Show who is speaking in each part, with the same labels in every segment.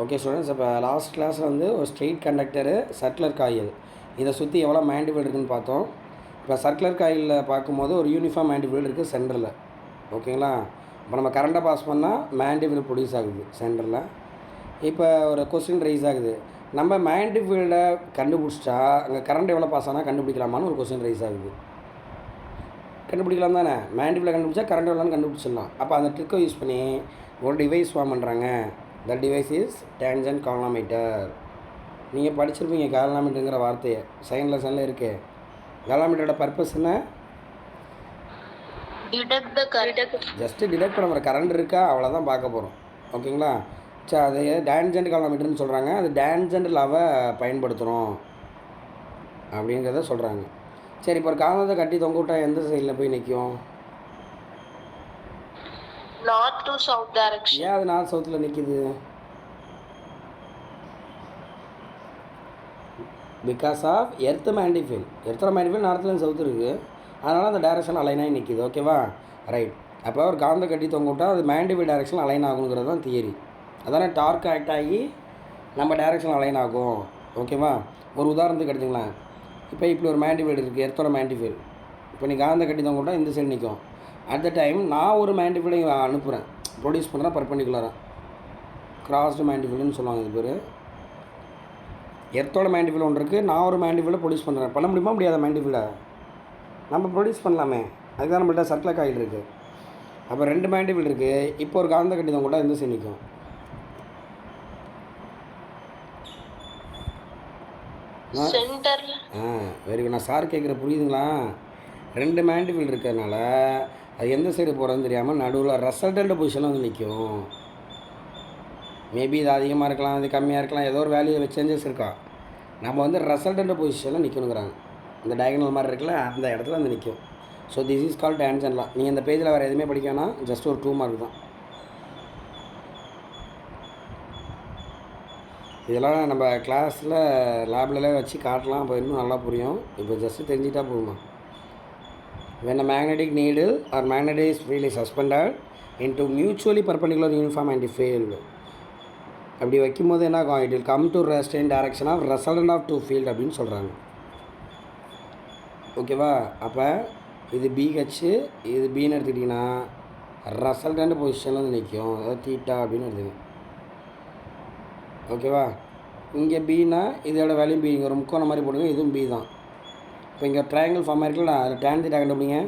Speaker 1: Okay students, இப்போ last கிளாஸில் வந்து ஒரு ஸ்ட்ரெயிட் கண்டக்டரு, சர்க்குலர் காயில், இதை சுற்றி எவ்வளோ மேண்டிபிள் இருக்குதுன்னு பார்த்தோம். இப்போ சர்க்குலர் காயிலில் பார்க்கும்போது ஒரு யூனிஃபார்ம் மேண்டிபிள் இருக்குது சென்டரில். ஓகேங்களா? இப்போ நம்ம கரண்ட்டை பாஸ் பண்ணால் மேண்டிபிள் ப்ரொடியூஸ் ஆகுது சென்டரில். இப்போ ஒரு கொஸ்டின் ரைஸ் ஆகுது, நம்ம மேண்டிபிளை கண்டுபிடிச்சா அங்கே கரண்ட் எவ்வளோ பாஸ் ஆனால் கண்டுபிடிக்கலாமான்னு ஒரு கொஸ்டின் ரைஸ் ஆகுது. கண்டுபிடிக்கலாம் தானே? மேண்டிபிளை கண்டுபிடிச்சா கரண்ட் எவ்வளோன்னு கண்டுபிடிச்சிடலாம். அப்போ அந்த ட்ரிக்கை யூஸ் பண்ணி ஒரு டிவைஸ் ஃபார்ம் பண்ணுறாங்க. த டிவைஸ் இஸ் டேன்ஜென்ட் கால்னாமீட்டர். நீங்கள் படிச்சிருப்பீங்க கால்னாமீட்டருங்கிற வார்த்தையை, செகண்ட் லெசனில் இருக்குது. கால்னாமீட்டரோட பர்பஸ் என்ன? ஜஸ்ட்டு டிடெக்ட் பண்ணுற கரண்ட் இருக்கா அவ்வளோதான் பார்க்க போகிறோம். ஓகேங்களா? சரி, அது டேன்ஜென்ட் கால்னாமீட்டர்னு சொல்கிறாங்க. அது டேன்ஜென்ட் லாவை பயன்படுத்துகிறோம் அப்படிங்கிறத சொல்கிறாங்க. சரி, இப்போ ஒரு காலத்தை கட்டி தொங்க விட்டா எந்த சைடில் போய் நிற்கும்?
Speaker 2: North to south direction.
Speaker 1: ஏன் அது நார்த் சவுத்தில் நிற்கிது? Because of earth magnetic field. எர்த்தோட மேண்டிஃபீல் நார்த்தில் சவுத் இருக்குது, அதனால் அந்த டைரக்ஷன் அலைன் ஆகி நிற்கிது. ஓகேவா? ரைட். அப்போ ஒரு காந்த கட்டி தொங்க விட்டால் அது மேண்டிஃபீல் டைரக்ஷன் அலைன் ஆகுங்கிறது தான் தியரி. அதானே டார்க் ஆக்ட் ஆகி நம்ம டைரக்ஷன் அலைன் ஆகும். ஓகேவா? ஒரு உதாரணத்துக்கு எடுத்துங்களேன். இப்போ இப்படி ஒரு மேண்டிஃபீல் இருக்குது, எர்த்தோட மேண்டிஃபீல். இப்போ நீ காந்த கட்டி தொங்க விட்டால் இந்த சைடு நிற்கும். அட் த டைம் நான் ஒரு மேண்டிஃபீலை அனுப்புகிறேன், ப்ரொடியூஸ் பண்ணுறேன் பர்பெண்டிகுலராக. கிராஸ்டு மேண்டிஃபீல்னு சொல்லுவாங்க இது பேர். எர்த்தோட மேண்டிஃபீல் ஒன்று இருக்குது, நான் ஒரு மேண்டிஃபீலை ப்ரொடியூஸ் பண்ணுறேன். பண்ண முடியுமா முடியாத? மேண்டிஃபீலை நம்ம ப்ரொடியூஸ் பண்ணலாமே, அதுதான் நம்மள்ட்ட சர்க்குலர் காயில் இருக்குது. அப்போ ரெண்டு மேண்டிஃபீல் இருக்குது. இப்போ ஒரு காந்த கட்டிதம் கூட எந்த சைடு நிற்கும்? Very good. நான் சார் கேட்குற புரியுதுங்களா? ரெண்டு மேண்டிஃபீல் இருக்கிறதுனால அது எந்த சைடு போகிறதுன்னு தெரியாமல் நடுவில் ரெசல்டன்ட் பொசிஷனில் வந்து நிற்கும். மேபி இது அதிகமாக இருக்கலாம், இது கம்மியாக இருக்கலாம், ஏதோ ஒரு வேல்யூ சேஞ்சஸ் இருக்கா. நம்ம வந்து ரெசல்டன்ட் பொசிஷனில் நிற்கணுங்கிறாங்க. இந்த டயகனல் மாதிரி இருக்குல்ல, அந்த இடத்துல வந்து நிற்கும். So this is called tangent law. நீங்கள் இந்த பேஜில் வேறு எதுவுமே படிக்கணும்னா ஜஸ்ட் ஒரு 2 மார்க் தான். இதெல்லாம் நம்ம கிளாஸில் லேப்லலாம் வச்சு காட்டலாம், அப்போ இன்னும் நல்லா புரியும். இப்போ ஜஸ்ட்டு தெரிஞ்சிட்டா போதுமா? when a magnetic needle or magnetized field is suspended into mutually perpendicular uniform antifield, அப்படி வைக்கும்போது என்ன ஆகும்? It will come to rest in direction of resultant of 2 field அப்படின்னு சொல்கிறாங்க. ஓகேவா? அப்போ இது BH, இது பின்னு எடுத்துக்கிட்டிங்கன்னா ரெசல்டன்ட் பொசிஷனில் வந்து நிற்கும், அதாவது தீட்டா அப்படின்னு எடுத்துங்க. ஓகேவா? இங்கே பின்னா இதோட வேல்யூ பி. இங்கே ஒரு முக்கோணம் மாதிரி போடுங்க, இதுவும் பி தான். இப்போ இங்கே ட்ரையாங்கிள் ஃபார்ம் ஆகிருக்குல்ல, அதில் டேன் தீட்டா கண்டுபிடிங்க.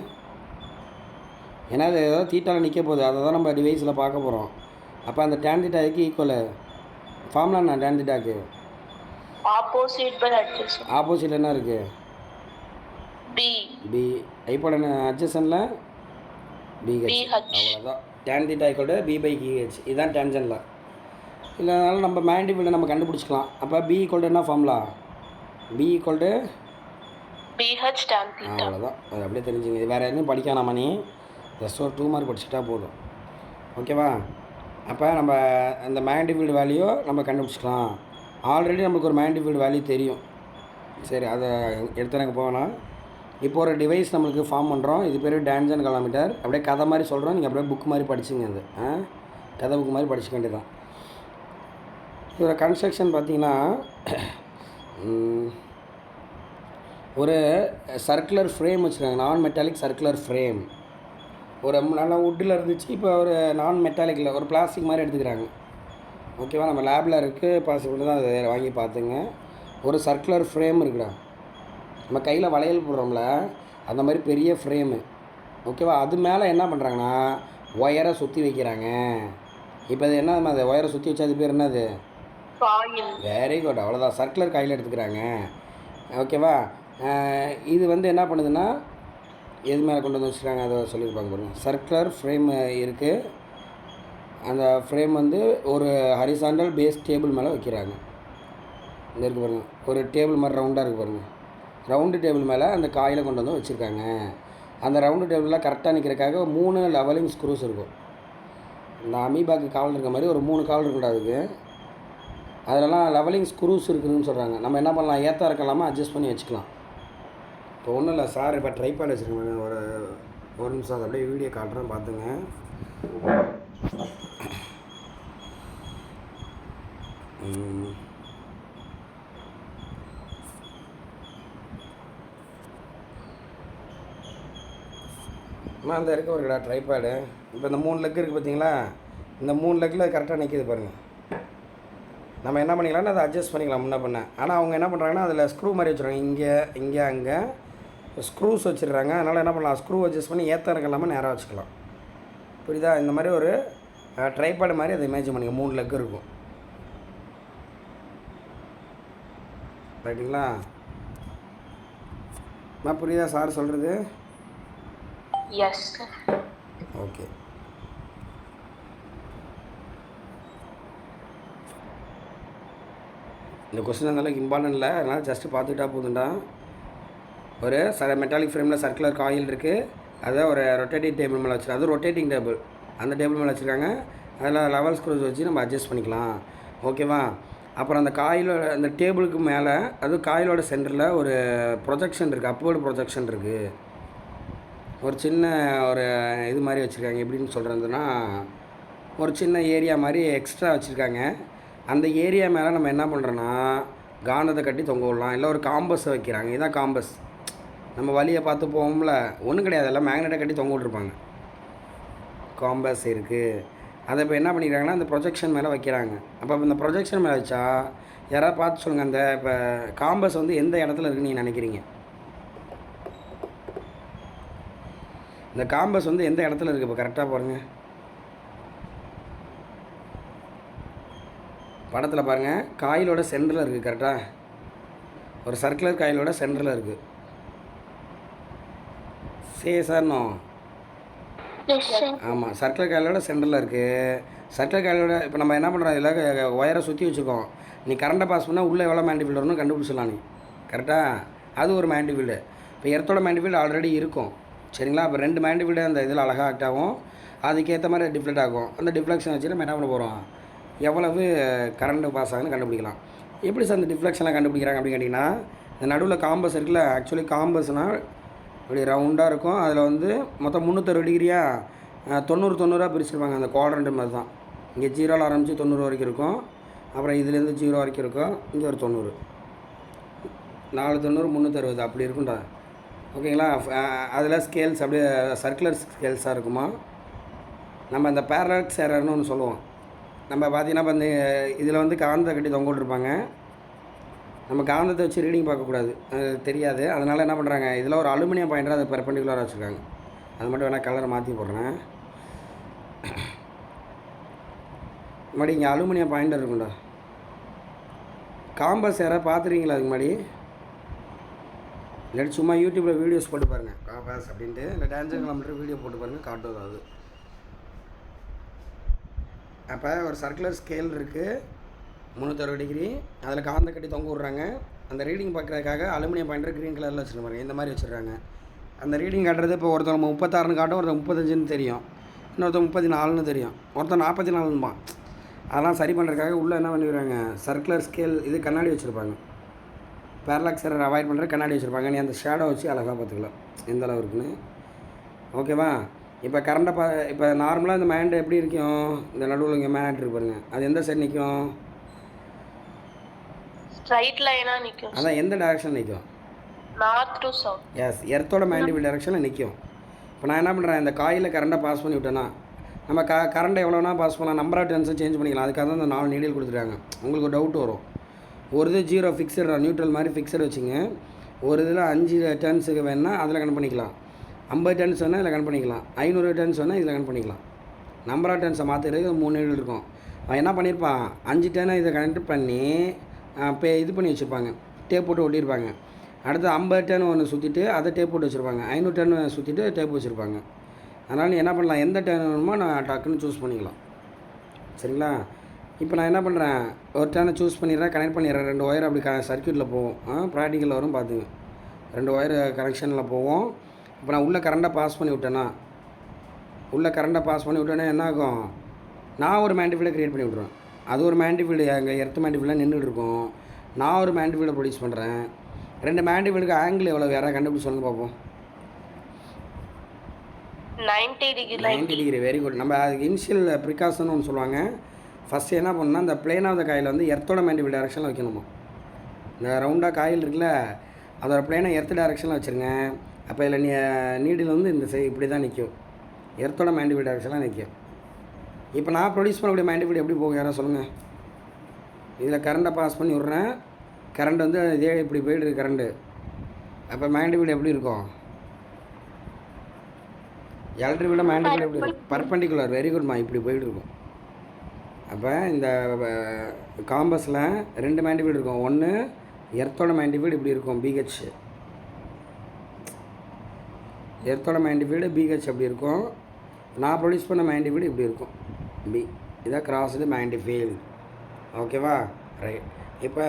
Speaker 1: ஏன்னா அது ஏதோ தீட்டாவில் நிற்க போகுது, அதை தான் நம்ம டிவைஸில் பார்க்க போகிறோம். அப்போ அந்த டேன் தீட்டா இதுக்கு ஈக்குவலு ஃபார்முலா என்ன? டேன் தீட்டாக்கு ஆப்போசிட் என்ன இருக்குது? பி. ஐப்போட என்ன அட்ஜசனில்? BH. அவ்வளோதான். Tan theta equal to B/KH. இதுதான் டேன்ஜென்ட்ல. இல்லைனாலும் நம்ம மேண்டிஃபீல்டை நம்ம கண்டுபிடிச்சிக்கலாம். அப்போ B ஈக்குவல் டு என்ன formula? B equal to BH tan theta. அவ்வளோதான். அது அப்படியே தெரிஞ்சுங்க. இது வேறு எதுவும் படிக்கானாமா? நீ ஜஸ்ட் ஒரு 2 மார்க் படிச்சுட்டா போதும். ஓகேவா? அப்போ நம்ம அந்த மேண்டிஃபீல்டு வேல்யூ நம்ம கண்டுபிடிச்சிக்கலாம். ஆல்ரெடி நம்மளுக்கு ஒரு மேண்டிஃபீல்டு வேல்யூ தெரியும். சரி, அதை எடுத்து எனக்கு போகலாம். இப்போ ஒரு டிவைஸ் நம்மளுக்கு ஃபார்ம் பண்ணுறோம். இது பேர் டேன்ஜென்ட் கால்னாமீட்டர். அப்படியே கதை மாதிரி சொல்கிறோம், நீங்கள் அப்படியே புக் மாதிரி படிச்சுங்க. அது கதை புக் மாதிரி படிச்சுக்க வேண்டியதான். இதோட கன்ஸ்ட்ரக்ஷன் பார்த்தீங்கன்னா, ஒரு சர்க்குலர் ஃப்ரேம் வச்சுருக்காங்க, நான் மெட்டாலிக் சர்க்குலர் ஃப்ரேம். ஒரு நல்லா வுட்டில் இருந்துச்சு, இப்போ ஒரு நான் மெட்டாலிக்கில் ஒரு பிளாஸ்டிக் மாதிரி எடுத்துக்கிறாங்க. ஓகேவா? நம்ம லேபில் இருக்குது, பாசிபிள் தான், அதை வாங்கி பார்த்துங்க. ஒரு சர்க்குலர் ஃப்ரேம் இருக்குடா, நம்ம கையில் வளையல் போடுறோம்ல, அந்த மாதிரி பெரிய ஃப்ரேமு. ஓகேவா? அது மேலே என்ன பண்ணுறாங்கன்னா ஒயரை சுற்றி வைக்கிறாங்க. இப்போ அது என்ன, அது ஒயரை சுற்றி வச்சா அது பேர் என்னது? Very good. அவ்வளோதான். சர்க்குலர் காயில் எடுத்துக்கிறாங்க. ஓகேவா? இது வந்து என்ன பண்ணுதுன்னா, எது மேலே கொண்டு வந்து வச்சுருக்காங்க அதை சொல்லியிருப்பாங்க பாருங்கள். சர்க்குலர் ஃப்ரேம் இருக்குது. அந்த ஃப்ரேம் வந்து ஒரு ஹரிசாண்டல் பேஸ் டேபிள் மேலே வைக்கிறாங்க. இந்த இருக்குது பாருங்கள், ஒரு டேபிள் மாதிரி ரவுண்டாக இருக்குது பாருங்கள். ரவுண்டு டேபிள் மேலே அந்த காயில் கொண்டு வந்து வச்சுருக்காங்க. அந்த ரவுண்டு டேபிளில் கரெக்டாக நிற்கிறதுக்காக 3 லெவலிங் ஸ்க்ரூஸ் இருக்கும். இந்த அமீபாக்கு கால் இருக்க மாதிரி ஒரு 3 கால் இருக்குண்டா அதுக்கு. அதிலலாம் லெவலிங் ஸ்க்ரூஸ் இருக்குதுன்னு சொல்கிறாங்க. நம்ம என்ன பண்ணலாம்? ஏற்ற இருக்கலாமா அட்ஜஸ்ட் பண்ணி வச்சுக்கலாம். இப்போ ஒன்றும் இல்லை சார், இப்போ ட்ரைபாட் வச்சுருக்கேன். ஒரு நிமிஷம் அதை அப்படியே வீடியோ காட்டுறேன், பார்த்துங்க. அந்த இருக்க ஒரு ட்ரைபேடு. இப்போ இந்த 3 லெக் இருக்குது பார்த்தீங்களா, இந்த 3 லெக்கில் கரெக்டாக நிற்கிது பாருங்கள். நம்ம என்ன பண்ணிக்கலாம்னா அதை அட்ஜஸ்ட் பண்ணிக்கலாம் முன்ன பண்ண. ஆனால் அவங்க என்ன பண்ணுறாங்கன்னா அதில் ஸ்க்ரூ மாதிரி வச்சுருக்காங்க. இங்கே அங்கே ஸ்க்ரூஸ் வச்சுருக்காங்க. அதனால் என்ன பண்ணலாம், ஸ்க்ரூ அட்ஜஸ்ட் பண்ணி ஏற்ற இருக்க இல்லாமல் நேராக வச்சுக்கலாம். புரியுதா? இந்த மாதிரி ஒரு ட்ரைபேடு மாதிரி அதை இமேஜின் பண்ணிங்க. 3 லெக் இருக்கும். ரைட்டுங்களா? நான் புரியுதா சார் சொல்கிறது?
Speaker 2: Yes.
Speaker 1: ஓகே. இந்த கொஸ்டின் அந்தளவுக்கு இம்பார்ட்டன்ட் இல்லை, அதனால் ஜஸ்ட்டு பார்த்துக்கிட்டா போதுண்டா. ஒரு மெட்டாலிக் ஃப்ரேமில் சர்க்குலர் காயில் இருக்குது. அதை ஒரு ரொட்டேட்டிங் டேபிள் மேலே வச்சுருக்காங்க. அது ரொட்டேட்டிங் டேபிள். அந்த டேபிள் மேலே வச்சுருக்காங்க. அதில் லெவல் ஸ்க்ரூஸ் வச்சு நம்ம அட்ஜஸ்ட் பண்ணிக்கலாம். ஓகேவா? அப்புறம் அந்த காயிலோட அந்த டேபிளுக்கு மேலே அது காயிலோட சென்டரில் ஒரு ப்ரொஜெக்ஷன் இருக்குது. அப்வர்டு ப்ரொஜெக்ஷன் இருக்குது. ஒரு சின்ன ஒரு இது மாதிரி வச்சுருக்காங்க. எப்படின்னு சொல்கிறதுன்னா, ஒரு சின்ன ஏரியா மாதிரி எக்ஸ்ட்ரா வச்சுருக்காங்க. அந்த ஏரியா மேலே நம்ம என்ன பண்ணுறோன்னா காந்தத்தை கட்டி தொங்க விடலாம். இல்லை ஒரு காம்பஸை வைக்கிறாங்க. இதுதான் காம்பஸ். நம்ம வழியை பார்த்து போவோம்ல, ஒன்றும் கிடையாது, எல்லாம் மேக்னெட்டை கட்டி தொங்க விட்ருப்பாங்க. காம்பஸ் இருக்குது. அதை இப்போ என்ன பண்ணிக்கிறாங்கன்னா அந்த ப்ரொஜெக்ஷன் மேலே வைக்கிறாங்க. அப்போ இந்த ப்ரொஜெக்ஷன் மேலே வச்சா யாராவது பார்த்து சொல்லுங்கள், அந்த இப்போ காம்பஸ் வந்து எந்த இடத்துல இருக்குன்னு நீங்கள் நினைக்கிறீங்க? இந்த காம்பஸ் வந்து எந்த இடத்துல இருக்குது? இப்போ கரெக்டாக பாருங்கள், படத்தில் பாருங்கள். காயிலோட சென்டரில் இருக்குது. கரெக்டாக ஒரு சர்க்குலர் காயிலோட சென்டரில் இருக்குது. Sir no? ஆமாம், சர்க்குலர் காயிலோட சென்டரில் இருக்குது. சர்க்குலர் காயிலோட இப்போ நம்ம என்ன பண்ணுறோம், இதில் ஒயரை சுற்றி வச்சுருக்கோம். நீ கரண்ட்டை பாஸ் பண்ணால் உள்ளே எவ்வளோ மேண்டிஃபீல்டு வரணும் கண்டுபிடிச்சிடலாம் நீ. கரெக்டாக? அது ஒரு மேண்டிஃபீல்டு. இப்போ எர்த்தோட மேண்டிஃபீல்டு ஆல்ரெடி இருக்கும். சரிங்களா? அப்போ 2 மேண்டிஃபீல்டு அந்த இதில் அழகாக ஆக்ட் ஆகும். அதுக்கேற்ற மாதிரி டிஃப்ளெக்ட் ஆகும். அந்த டிஃப்ளெக்ஷன் வச்சு நம்ம என்ன பண்ண போகிறோம், எவ்வளவு கரண்ட்டு பாஸ் ஆகுதுன்னு கண்டுபிடிக்கலாம். எப்படி சார் இந்த டிஃப்ளெக்ஷன்லாம் கண்டுபிடிக்கிறாங்க அப்படின்னு கேட்டிங்கன்னா, இந்த நடுவில் காம்பஸ் இருக்குல்ல, ஆக்சுவலி காம்பஸ்னால் இப்படி ரவுண்டாக இருக்கும். அதில் வந்து மொத்தம் 360 டிகிரியாக 90 பிரிச்சுருப்பாங்க. அந்த குவாட்ரண்ட் மாதிரி தான். இங்கே 0ல் ஆரம்பித்து 90 வரைக்கும் இருக்கும். அப்புறம் இதுலேருந்து 0 வரைக்கும் இருக்கும். இங்கே ஒரு 90, 490, 360 அப்படி இருக்கும்டா. ஓகேங்களா? அதில் ஸ்கேல்ஸ் அப்படியே சர்க்குலர் ஸ்கேல்ஸாக இருக்குமா. நம்ம இந்த பேரலாக்ஸ் எரர்னு ஒன்று சொல்லுவோம். நம்ம பார்த்தீங்கன்னா இப்போ இந்த இதில் வந்து காந்தத்தை கட்டி தொங்க விட்ருப்பாங்க. நம்ம காந்தத்தை வச்சு ரீடிங் பார்க்கக்கூடாது, அது தெரியாது. அதனால் என்ன பண்ணுறாங்க, இதில் ஒரு அலுமினியம் பாயிண்டர் அதை பெர்பெண்டிகுலராக வச்சுருக்காங்க. அது மட்டும் வேணால் கலரை மாற்றி போடுறேன். முன்னாடி இங்கே அலுமினியம் பாயிண்டர் இருக்கும்டா. காம்பஸ் யாராவது பார்த்துருக்கீங்களா அதுக்கு முன்னாடி? இல்லாட்டி சும்மா யூடியூப்பில் வீடியோஸ் போட்டு பாருங்கள், காம்பஸ் அப்படின்ட்டு. இல்லை டான்ஸர் கிலோமீட்டர் வீடியோ போட்டு பாருங்கள், காட்டுவது அது. அப்போ ஒரு சர்க்குலர் ஸ்கேல் இருக்குது 360 டிகிரி. அதில் காந்த கட்டி தொங்க விட்றாங்க. அந்த ரீடிங் பார்க்குறதுக்காக அலுமினியம் பாயிண்டர் க்ரீன் கலரில் வச்சுருப்பாங்க. இந்த மாதிரி வச்சுருக்காங்க. அந்த ரீடிங் காட்டுறது இப்போ ஒருத்தவங்க 36ன்னு காட்டும், ஒருத்தர் 35ன்னு தெரியும், இன்னொருத்தர் 34ன்னு தெரியும், ஒருத்தர் 44ன்பான். அதெல்லாம் சரி பண்ணுறதுக்காக உள்ளே என்ன பண்ணிடுறாங்க, சர்க்குலர் ஸ்கேல் இது கண்ணாடி வச்சுருப்பாங்க. பேரலாக்ஸ் எரர் அவாய்ட் பண்ணுற கண்ணாடி வச்சுருப்பாங்க. நீ அந்த ஷேடோ வச்சு அழகாக பார்த்துக்கலாம் எந்த அளவு இருக்குன்னு. ஓகேவா? இப்போ கரண்ட்டை இப்போ நார்மலாக இந்த மேண்ட் எப்படி இருக்கும், இந்த நடுவில் இங்கே மேண்ட் இருக்கு பாருங்க, அது எந்த சைடு நிற்கும்?
Speaker 2: ஸ்ட்ரைட் லைனா நிக்கும்.
Speaker 1: அதான் எந்த டைரக்ஷன் நிற்கும்?
Speaker 2: North to south.
Speaker 1: எஸ், எர்த்தோட மேண்டிபிள் டைரக்ஷனில் நிற்கும். இப்போ நான் என்ன பண்ணுறேன், இந்த காயிலில் கரண்ட்டை பாஸ் பண்ணி விட்டேன்னா நம்ம கரண்ட்டை எவ்வளோனா பாஸ் பண்ணலாம், நம்பர் ஆஃப் டர்ன்ஸை சேஞ்ச் பண்ணிக்கலாம். அதுக்காக தான் இந்த 4 நீடில் கொடுத்துருக்காங்க. உங்களுக்கு ஒரு டவுட் வரும், ஒரு இது 0 ஃபிக்ஸட் நியூட்ரல் மாதிரி ஃபிக்ஸட் வச்சுங்க. ஒரு இதில் 5 டர்ன்ஸுக்கு வேணால் அதில் கனெக்ட் பண்ணிக்கலாம், 50 டர்ன்ஸ் வேணால் இதில் கனெக்ட் பண்ணிக்கலாம், 500 டர்ன்ஸ் வேணால் இதில் கனெக்ட் பண்ணிக்கலாம். நம்பர் ஆஃப் டர்ன்ஸை மாற்றுறதுக்கு 3 நீடில் இருக்கும். அவன் என்ன பண்ணியிருப்பான், 5 டர்னை இதை கனெக்ட் பண்ணி இப்போ இது பண்ணி வச்சுருப்பாங்க, டேப் போட்டு ஒட்டியிருப்பாங்க. அடுத்து 50 டர்ன் ஒன்று சுற்றிட்டு அதை டேப் போட்டு வச்சுருப்பாங்க, 500 டர்ன் சுற்றிட்டு டேப் வச்சுருப்பாங்க. அதனால் நீ என்ன பண்ணலாம், எந்த டர்ன் வேணுமோ நான் டக்குன்னு சூஸ் பண்ணிக்கலாம். சரிங்களா? இப்போ நான் என்ன பண்ணுறேன், ஒரு டர்னை சூஸ் பண்ணிடுறேன், கனெக்ட் பண்ணிடுறேன். 2 ஒயர் அப்படி சர்க்யூட்டில் போவோம். ப்ராக்டிக்கலில் வரும் பார்த்துங்க. 2 ஒயர் கனெக்ஷனில் போவோம். இப்போ நான் உள்ளே கரண்ட்டை பாஸ் பண்ணி விட்டேன்னா, என்ன ஆகும், நான் ஒரு மேண்டிஃபீல்டை க்ரியேட் பண்ணி விட்ருவேன். அது ஒரு மேண்டிஃபீல்டு எங்கள் எர்த் மேண்டிஃபீல்டாக நின்றுட்டு இருக்கும். நான் ஒரு மேண்டிஃபீல்டை ப்ரொடியூஸ் பண்ணுறேன். 2 மேண்டிஃபீல்டுக்கு ஆங்கிள் எவ்வளோ, யாராவது கண்டுபிடிச்சி சொல்லுங்க பார்ப்போம்.
Speaker 2: 90 டிகிரி.
Speaker 1: 90 degree, very good. நம்ம அதுக்கு இனிஷியல் ப்ரிகாஷன் ஒன்று சொல்லுவாங்க. ஃபஸ்ட்டு என்ன பண்ணணும்னா இந்த பிளேன் ஆஃப் த காயில் வந்து எர்த்தோட மேண்டிபிள் டைரெக்ஷனில் வைக்கணுமா. இந்த ரவுண்டாக காயில் இருக்குல்ல அதோட பிளேனை எர்த்து டைரெக்ஷனில் வச்சுருங்க. அப்போ இதில் நீடில் வந்து இந்த இப்படி தான் நிற்கும், எர்த்தோட மேண்டிபிள் டைரெக்ஷனில் நிற்கும். இப்போ நான் ப்ரொடியூஸ் பண்ணக்கூடிய மேண்டிபிள் எப்படி போகும் யாராவது சொல்லுங்கள். இதில் கரண்ட்டை பாஸ் பண்ணி விட்றேன், கரண்ட் வந்து இதே இப்படி போய்டுது கரண்ட்டு. அப்போ மேண்டிபிள் எப்படி இருக்கும்? எலக்ட்ரிக் விட மேண்டிபிள் எப்படி இருக்கும்? பர்பெண்டிகுலர். வெரி குட்மா, இப்படி போய்ட்டு இருக்கும். அப்போ இந்த காம்பஸில் 2 மேண்டிபிள் இருக்கும். ஒன்று எர்த்தோட மேண்டிபிள் இப்படி இருக்கும், பிஹெச். எர்த்தோட மேண்டிபிள் பிஹெச் அப்படி இருக்கும். நான் ப்ரொடியூஸ் பண்ண மேண்டிபிள் இப்படி இருக்கும், பி. இதான் கிராஸ்டு மேண்டிபிள். ஓகேவா? ரைட். இப்போ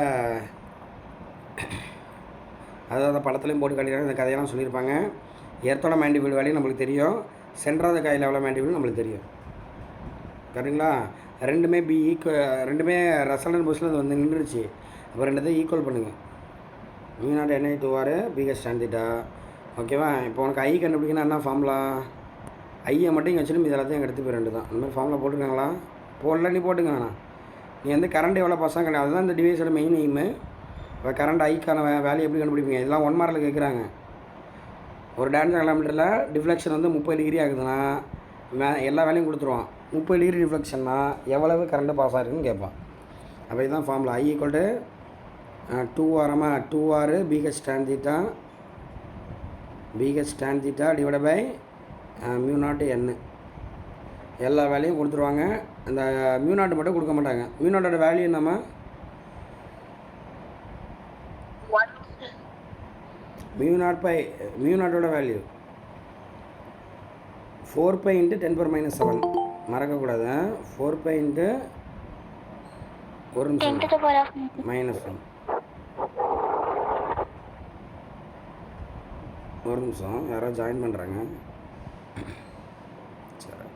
Speaker 1: அதாவது படத்துலையும் போட்டு காட்டிக்கிறாங்க, இந்த கதையெல்லாம் சொல்லியிருப்பாங்க. எர்த்தோட மேண்டிபிள் வேலையும் நம்மளுக்கு தெரியும், சென்ட்ராத காயில் எவ்வளோ மேண்டிபிள் நம்மளுக்கு தெரியும். கரெக்டுங்களா? ரெண்டுமே ரெண்டுமே ரெசல்டன் பொசிஷனில் வந்து நின்றுச்சு. அப்போ ரெண்டுத்தையும் ஈக்குவல் பண்ணுங்கள். மீனாட் NI 2R பிஹெச் tan θ. ஓகேவா? இப்போ உனக்கு ஐ கண்டுபிடிக்கணும் என்ன ஃபார்முலா? ஐயை மட்டும் இங்கே வச்சுட்டு இது எல்லாத்தையும் எங்கள் எடுத்து போய் 2 தான். அந்த மாதிரி ஃபார்முலா போட்டுருக்காங்களா? போடல, நீ போட்டுங்க. வேணாம், நீ வந்து கரண்ட் எவ்வளோ பாஸ் கிடையாது, அதுதான் இந்த டிவைஸோட மெயின் எய்மு. இப்போ கரண்ட் ஐக்கான வேல்யூ எப்படி கண்டுபிடிப்பீங்க? இதெல்லாம் 1 மார்க்கில் கேட்குறாங்க. ஒரு டான்ஸ் கிலோமீட்டரில் டிஃப்ளெக்ஷன் வந்து 30 டிகிரி ஆகுதுன்னா எல்லா வேலையும் கொடுத்துருவான். 30 டிகிரி டிஃப்ளெக்ஷன்னா எவ்வளவு கரண்ட்டு பாஸ் ஆகிருக்குன்னு கேட்பான். அப்போ இதுதான் formula. I = 2R BH tan θ divide by μ0 n. எல்லா வேலையும் கொடுத்துருவாங்க. அந்த μ0 மட்டும் கொடுக்க மாட்டாங்க. μ0ஓட வேல்யூ நம்ம μ0ஓட வேல்யூ 4π × 10⁻⁷. மறக்கக்கூடாது. 4π × ஒரு நிமிஷம் -1. ஒரு நிமிஷம், யாராவது ஜாயின் பண்ணுறாங்க. சரி,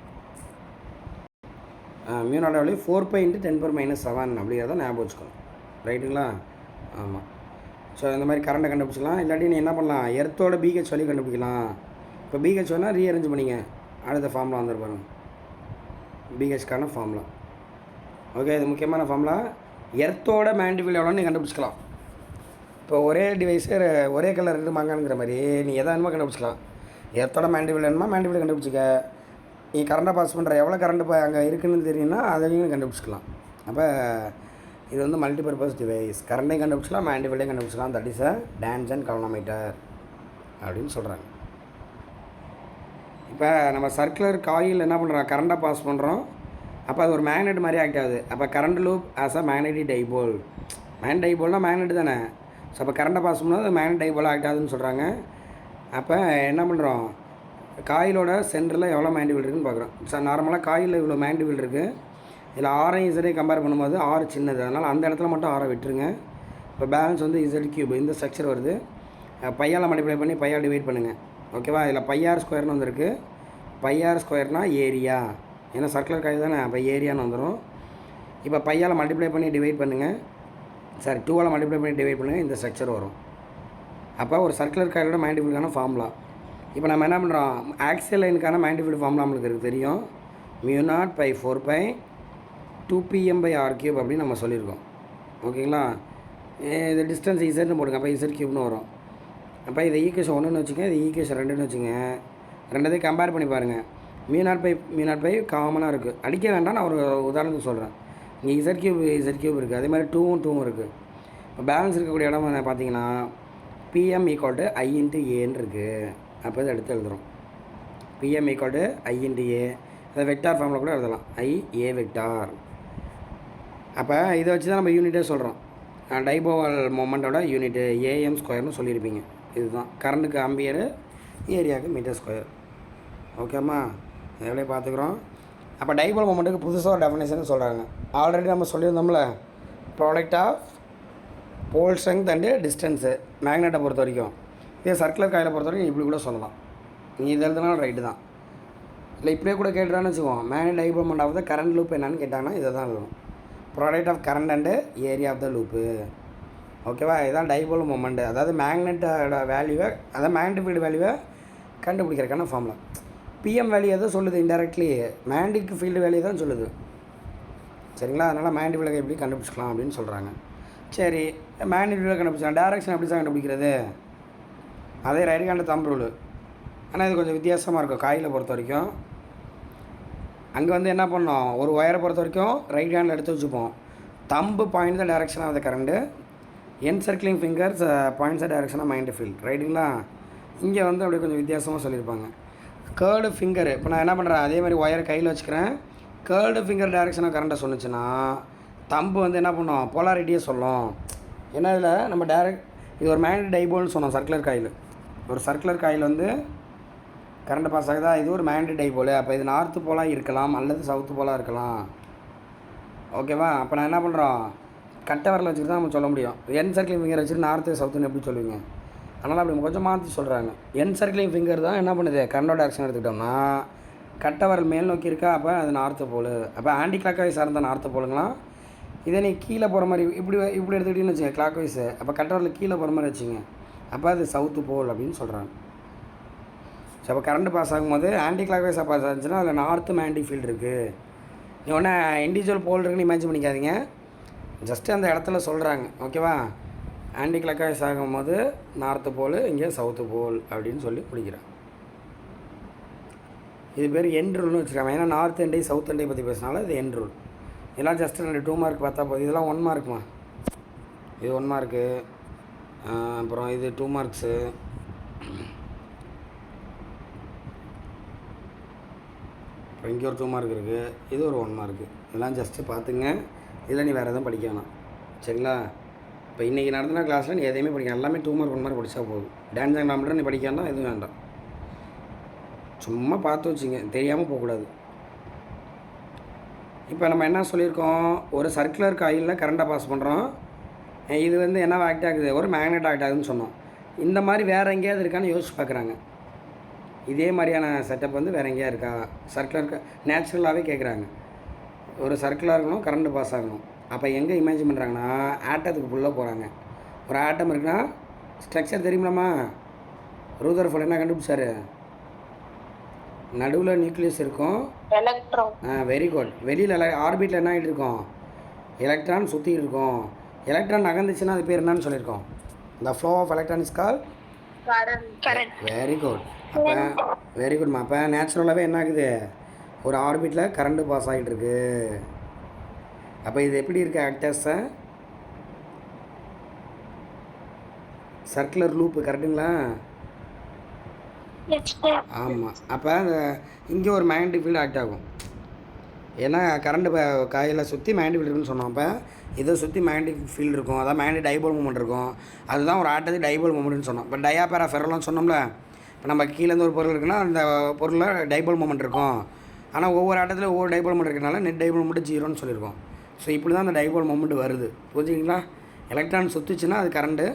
Speaker 1: μ0 வேல்யூ 4π × 10⁻⁷ அப்படிங்கிறத ஞாபகம் வச்சுக்கணும். ரைட்டுங்களா? ஆமாம். ஸோ இந்த மாதிரி கரண்ட்டை கண்டுபிடிச்சிக்கலாம். இல்லாட்டி நீ என்ன பண்ணலாம், எர்த்தோட பிஹெச் வேல்யூ கண்டுபிடிக்கலாம். இப்போ பிஹெச் வேணால் ரீஅரேஞ்ச் பண்ணிங்க, அடுத்த ஃபார்முலா வந்துருப்பாங்க, பிஹெச்க்கான ஃபார்முலா. ஓகே, இது முக்கியமான ஃபார்முலா. எர்த்தோட மேண்டிபிள் எவ்வளோன்னு நீ கண்டுபிடிச்சிக்கலாம். இப்போ ஒரே டிவைஸு ஒரே கலர் இருக்குமாங்கிற மாதிரி நீ எதை வேணுமோ கண்டுபிடிச்சிக்கலாம். எர்த்தோட மேண்டிபிள் வேணுமா மேண்டிபிள் கண்டுபிடிச்சிக்க. நீ கரண்ட்டை பாஸ் பண்ணுற எவ்வளோ கரண்ட்டு இப்போ அங்கே இருக்குதுன்னு தெரியும்னா அதையும் கண்டுபிடிச்சிக்கலாம். அப்போ இது வந்து மல்டிபர்பஸ் டிவைஸ். கரண்ட்டையும் கண்டுபிடிச்சிக்கலாம், மேண்டிபிளையும் கண்டுபிடிச்சிக்கலாம். That is tangent galvanometer அப்படின்னு சொல்கிறாங்க. இப்போ நம்ம சர்க்குலர் காயில் என்ன பண்ணுறோம், கரண்ட்டை பாஸ் பண்ணுறோம். அப்போ அது ஒரு மேக்னெட் மாதிரி ஆக்ட் ஆகுது. அப்போ current loop as a magnetic dipole. Magnet டைபோல்னால் மேக்னெட் தானே. ஸோ அப்போ கரண்ட்டை பாஸ் பண்ணும்போது அது மேக்னெட் டைபோலாக ஆக்ட் ஆகுதுன்னு சொல்கிறாங்க. அப்போ என்ன பண்ணுறோம், காயிலோட சென்டரில் எவ்வளோ மேண்டிபிள் இருக்குதுன்னு பார்க்குறோம். ஸோ நார்மலாக காயில் இவ்வளோ மேண்டிபிள் இருக்குது. இதில் ஆரையும் இசடையும் கம்பேர் பண்ணும்போது ஆறு சின்னது, அதனால் அந்த இடத்துல மட்டும் ஆரை விட்டுருங்க. இப்போ பேலன்ஸ் வந்து Z³ இந்த ஸ்ட்ரக்சர் வருது. பையால் மல்டிப்ளை பண்ணி பையால் டிவைட் பண்ணுங்கள். ஓகேவா? இதில் πr² வந்துருக்கு. πr² ஏரியா, ஏன்னா சர்க்குலர் காயில் தானே, அப்போ ஏரியான்னு வந்துடும். இப்போ பையால் மல்டிப்ளை பண்ணி டிவைட் பண்ணுங்கள், சாரி 2ஆல் மல்டிப்ளை பண்ணி டிவைட் பண்ணுங்கள், இந்த ஸ்ட்ரக்சர் வரும். அப்போ ஒரு சர்க்குலர் காயிலோட மேண்டிபிளுக்கான ஃபார்முலா. இப்போ நம்ம என்ன பண்ணுறோம், ஆக்சியல் லைனுக்கான மேண்டிபிள் ஃபார்முலா நம்மளுக்கு இருக்குது தெரியும். μ0/4π 2pm/r³ அப்படின்னு நம்ம சொல்லியிருக்கோம். ஓகேங்களா? இது டிஸ்டன்ஸ் இசட்னு போடுங்க, அப்போ Z³ வரும். அப்போ இதை ஈக்குவேஷன் 1ன்னு வச்சுக்கோங்க, இது ஈக்குவேஷன் 2ன்னு வச்சுங்க. ரெண்டத்தையும் கம்பேர் பண்ணி பாருங்கள். μ0/μ0 காமனாக இருக்குது, அடிக்க வேண்டாம், நான் ஒரு உதாரணத்துக்கு சொல்கிறேன். இங்கே Z³ இருக்குது, அதே மாதிரி 2ம் இருக்குது. இப்போ பேலன்ஸ் இருக்கக்கூடிய இடம் பார்த்தீங்கன்னா PM = I × Aன்னு இருக்குது. அப்போ இதை எடுத்து எழுதுகிறோம். PM = I × A. அதை வெக்டார் ஃபார்மில் கூட எழுதலாம், IA வெக்டார். அப்போ இதை வச்சு தான் நம்ம யூனிட்டே சொல்கிறோம். டைபோவல் மொமெண்ட்டோட யூனிட்டு AM² சொல்லியிருப்பீங்க. இதுதான் கரண்ட்டுக்கு ஆம்பியரு, ஏரியாவுக்கு மீட்டர்². ஓகேம்மா? எவ்வளோ பார்த்துக்குறோம். அப்போ டைபோல் மொமெண்ட்டுக்கு புதுசாக ஒரு டெஃபினேஷன் சொல்கிறாங்க. ஆல்ரெடி நம்ம சொல்லியிருந்தோம்ல, product of pole strength and distance மேக்னெட்டை பொறுத்த வரைக்கும். இதே சர்க்குலர் காயிலை பொறுத்த வரைக்கும் இப்படி கூட சொல்லலாம். நீ இது எழுதுனாலும் ரைட்டு தான். இல்லை இப்படியே கூட கேட்டுறான்னு வச்சுக்குவோம், magnet dipole moment of the current loop என்னன்னு கேட்டாங்கன்னா இதை தான் எழுதணும், product of current and area of the loop. ஓகேவா? இதுதான் டைபோல் மொமெண்ட்டு. அதாவது மேக்னெட்டோட வேல்யூவை, அதாவது மேக்னெட்டிக் ஃபீல்டு வேல்யூவை கண்டுபிடிக்கிறதுக்கான ஃபார்முலா. PM வேல்யூ எதை சொல்லுது, இன்டெரக்ட்லி மேக்னெட்டிக் ஃபீல்டு வேல்யூ தான் சொல்லுது. சரிங்களா? அதனால் மேக்னெட்டிக் எப்படி கண்டுபிடிச்சிக்கலாம் அப்படின்னு சொல்கிறாங்க. சரி, மேக்னெட்டிக் கண்டுபிடிச்சா டேரெக்ஷன் எப்படி தான் கண்டுபிடிக்கிறது? அதே ரைட் ஹேண்ட் தம்ப் ரூலு. ஆனால் இது கொஞ்சம் வித்தியாசமாக இருக்கும் காயிலை பொறுத்த வரைக்கும். அங்கே வந்து என்ன பண்ணோம், ஒரு ஒயரை பொறுத்த வரைக்கும் ரைட் ஹேண்டில் எடுத்து வச்சுப்போம். Thumb point the direction of the current, encircling fingers points the direction of mind field. ரைட்டுங்களா? இங்கே வந்து அப்படியே கொஞ்சம் வித்தியாசமாக சொல்லியிருப்பாங்க. கேர்டு ஃபிங்கர், இப்போ நான் என்ன பண்ணுறேன், அதே மாதிரி ஒயரை கையில் வச்சுக்கிறேன். கேர்டு ஃபிங்கர் டைரக்ஷனாக கரண்ட்டை சொன்னிச்சுன்னா தம்பு வந்து என்ன பண்ணோம், போலாரிட்டியே சொல்லும். ஏன்னா இதில் நம்ம இது ஒரு மேக்னெட்டிக் டைபோல்னு சொன்னோம். சர்க்குலர் காயில், ஒரு சர்க்குலர் காயில் வந்து கரண்ட் பாஸ் ஆகுதா, இது ஒரு மேக்னெட்டிக் டைபோல். அப்போ இது நார்த்து போலாக இருக்கலாம் அல்லது சவுத்து போலாக இருக்கலாம். ஓகேவா? அப்போ நான் என்ன பண்ணுறோம், கட்டை வரல வச்சுட்டு தான் நம்ம சொல்ல முடியும். என் சர்க்கிளிங் ஃபிங்கர் வச்சுட்டு நார்த்து சவுத்துன்னு எப்படி சொல்லுவீங்க? அதனால் அப்படி கொஞ்சம் மாற்றி சொல்கிறாங்க. என் சர்க்கிளிங் ஃபிங்கர் தான் என்ன பண்ணுது, கரண்டோட டைரக்ஷன் எடுத்துக்கிட்டோம்னா கட்டை வரல் மேல் நோக்கி இருக்கா, அப்போ அது நார்த்து போல். அப்போ ஆன்டி கிளாக் வைஸ் சார்ந்த நார்த்து போலுங்களாம். இதே நீ கீழே போகிற மாதிரி இப்படி எடுத்துக்கிட்டீங்கன்னு வச்சுங்க, கிளாக் வைஸு, அப்போ கட்டை வரல் கீழே போகிற மாதிரி வச்சுங்க, அப்போ அது சவுத்து போல் அப்படின்னு சொல்கிறாங்க. ஸோ அப்போ கரண்ட் பாஸ் ஆகும்போது ஆன்டி கிளாக் வைஸாக பாஸ் ஆச்சுன்னா அதில் நார்த்து மேக்னெட்டிக் ஃபீல்டு இருக்குது. நீ ஒன்றா இண்டிவிஜுவல் போல் இருக்குன்னு இமேஜின் பண்ணிக்காதீங்க, ஜஸ்ட்டு அந்த இடத்துல சொல்கிறாங்க. ஓகேவா? ஆன்டி கிளாக் வைஸ் ஆகும்போது நார்த்து போல், இங்கே சவுத்து போல் அப்படின்னு சொல்லி பிடிக்கிறேன். இது பேர் எண்ட் ரூல்னு வச்சுருக்காங்க. ஏன்னா நார்த் எண்டை சவுத் எண்டை பற்றி பேசினால இது எண்ட் ரூல். இதெல்லாம் ஜஸ்ட்டு 2 மார்க் பார்த்தா போதும். இதெல்லாம் 1 மார்க்குமா, இது 1 மார்க்கு, அப்புறம் இது 2 மார்க்ஸு, அப்புறம் இங்கே ஒரு 2 மார்க் இருக்குது, இது ஒரு 1 மார்க்கு. இதெல்லாம் ஜஸ்ட்டு பார்த்துங்க. இதில் நீ வேறு எதுவும் படிக்க வேணாம். சரிங்களா? இப்போ இன்றைக்கி நடத்தின கிளாஸில் நீ எதையுமே படிக்கணும், எல்லாமே 2 மார்க் 1 மார்க் படித்தா போதும். டான்ஸ் எக்ஸாம்பிள் நீ படிக்க வேண்டாம், எதுவும் வேண்டாம், சும்மா பார்த்து வச்சுங்க, தெரியாமல் போகக்கூடாது. இப்போ நம்ம என்ன சொல்லியிருக்கோம், ஒரு சர்க்குலர் காயிலில் கரண்ட்டை பாஸ் பண்ணுறோம். இது வந்து என்ன ஆக்ட் ஆகுது, ஒரு மேக்னெட் ஆக்ட் ஆகுதுன்னு சொன்னோம். இந்த மாதிரி வேறு எங்கேயாவது இருக்கான்னு யோசிச்சு பார்க்குறாங்க. இதே மாதிரியான செட்டப் வந்து வேறு எங்கேயா இருக்கா, சர்க்குலர் நேச்சுரலாகவே கேட்குறாங்க. ஒரு சர்க்குலாக இருக்கணும், கரண்ட்டு பாஸ் ஆகணும். அப்போ எங்கே இமேஜின் பண்ணுறாங்கன்னா ஆட்டத்துக்கு ஃபுல்லாக போகிறாங்க. ஒரு ஆட்டம் இருக்குன்னா ஸ்ட்ரக்சர் தெரியுமாம்மா, ரூதர்ஃபோர்ட் என்ன கண்டுபிடிச்சாரு, நடுவில் நியூக்ளியஸ் இருக்கும்,
Speaker 2: எலக்ட்ரான்.
Speaker 1: Very good. வெளியில் ஆர்பிட்டில் என்ன ஆகிட்டு இருக்கோம், எலக்ட்ரான் சுற்றி இருக்கும். எலக்ட்ரான் நகர்ந்துச்சுன்னா அது பேர் என்னன்னு சொல்லியிருக்கோம், இந்த flow of electron is call
Speaker 2: current.
Speaker 1: Very good. அப்போ வெரி குட்மா. அப்போ நேச்சுரலாகவே என்ன ஆகுது, ஒரு ஆர்பிட்டில் கரண்ட்டு பாஸ் ஆகிட்டு இருக்கு. அப்போ இது எப்படி இருக்குது, ஆக்டர்ஸை சர்க்குலர் லூப்பு, கரெக்டுங்களா? ஆமாம். அப்போ இங்கே ஒரு மேக்னெட்டிக் ஃபீல்டு ஆக்ட் ஆகும். ஏன்னா கரண்ட்டு காயில் சுற்றி மேக்னெட்டிக் ஃபீல்டு இருக்குன்னு சொன்னோம். அப்போ இதை சுற்றி மேக்னெட்டிக் ஃபீல்டு இருக்கும், அதான் மேக்னெட்டிக் டைபோல் மூமெண்ட் இருக்கும். அதுதான் ஒரு ஆட்டத்துக்கு டைபோல் மூமெண்ட்னு சொன்னோம். இப்போ டயாபேரா ஃபெரலாம் சொன்னோம்ல, இப்போ நம்ம கீழேருந்து ஒரு பொருள் இருக்குன்னா அந்த பொருளில் டைபோல் மூமெண்ட் இருக்கும். ஆனால் ஒவ்வொரு ஆட்டத்தில் ஒவ்வொரு டைபோல் மூமெண்ட் இருக்கிறனால நெட் டைபோல் மூமெண்ட் 0ன்னு சொல்லியிருக்கோம். ஸோ இப்படி தான் அந்த டைபோல் மூமெண்ட் வருது. புரிஞ்சுக்கிங்களா? எலக்ட்ரான் சுற்றுச்சுன்னா அது கரண்ட்டு.